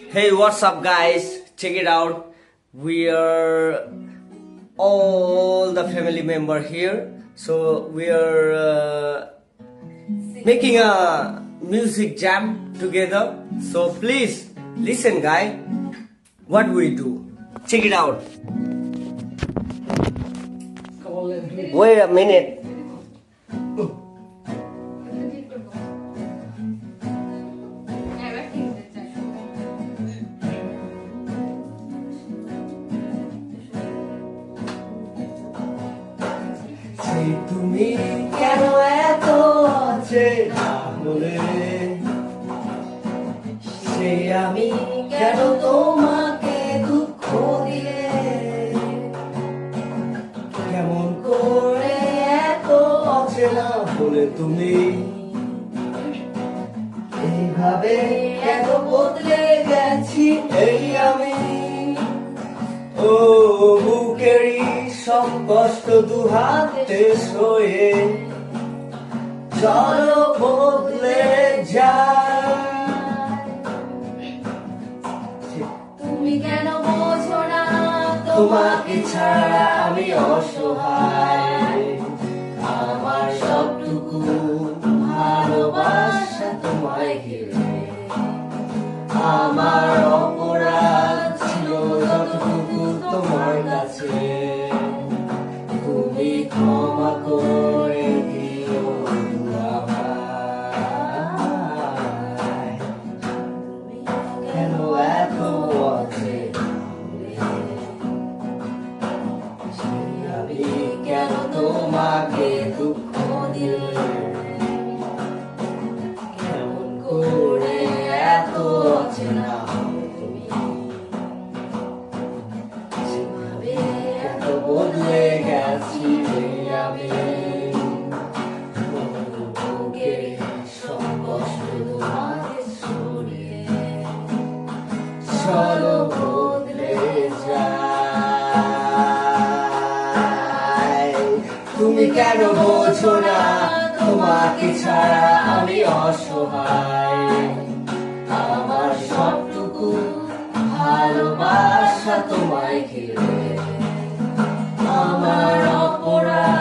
Hey, what's up, guys? Check it out. We are all the family member here. So we are making a music jam together. So please listen, guy. What we do? Check it out. Wait a minute. তুমি কেন এত অচেনা হলে সে আমি কেন তোমাকে দুঃখ দিলে কেমন করে এত অচেনা হলে তুমি এইভাবে এত বদলে গেছি এই আমি ও বুকেরই সব কষ্ট দুহাতে সয়ে চলো বদলে যায় তুমি কেন বোঝো না তোমাকে ছাড়া আমি অসহায় আমার সবটুকু ভালোবাসা তোমায় ঘিরে আমার অপরাধ ছিল যতটুকু তোমার কাছে তুমি ক্ষমা করে দিও আমায় কেন এত অচেনা আমি কেন তোমাকে দুঃখ দিলে কেমন করে এত অচেনা তুমি যেভাবে এত বদলে গেছি আমি বুকে সব কষ্ট তোমাকে সরিয়ে চলো বদলে যায় তুমি কেন বোঝো না তোমাকে ছাড়া আমি অসহায় আমার সবটুকু ভালোবাসা তোমায় ঘিরে আমার অপরাধ